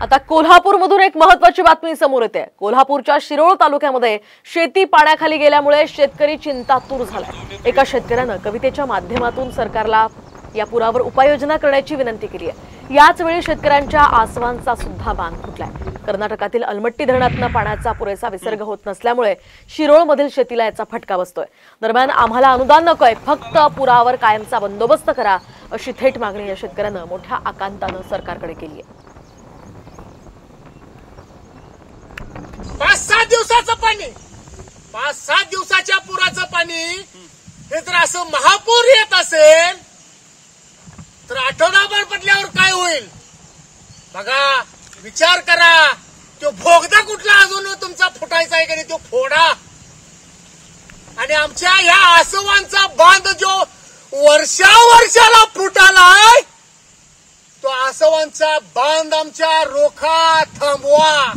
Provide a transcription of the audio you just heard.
आता कोल्हापूरमधून एक महत्त्वाची बातमी समोर येते। कोल्हापूरच्या शिरोळ तालुक्यामध्ये शेती पाण्याखाली गेल्यामुळे शेतकरी चिंतातूर झालाय। एका शेतकऱ्याने कवितेच्या माध्यमातून सरकारला या पुरावर उपाययोजना करण्याची विनंती केली आहे। याच वेळी शेतकऱ्यांच्या आसवांचा सुद्धा बांध फुटलाय। कर्नाटकातील अलमट्टी धरणातून पाण्याचा पुरेसा विसर्ग होत नसल्यामुळे शिरोळमधील शेतीला याचा फटका बसतोय। दरम्यान आम्हाला अनुदान नकोय, फक्त पुरावर कायमचा बंदोबस्त करा, अशी थेट मागणी या शेतकऱ्याने मोठ्या आकांताने सरकारकडे केली आहे। 5-7 दिवसाचं पाणी, 5-7 दिवसाच्या पुराचं पाणी हे जर असं महापूर येत असेल तर आठवडाभर पडल्यावर काय होईल बघा, विचार करा। तो भोगदा कुठला अजून तुमचा फुटायचा आहे का नाही, तो फोडा। आणि आमच्या ह्या आसवांचा बांध जो वर्षाला फुटालाय, तो आसवांचा बांध आमच्या रोखा थांबवा।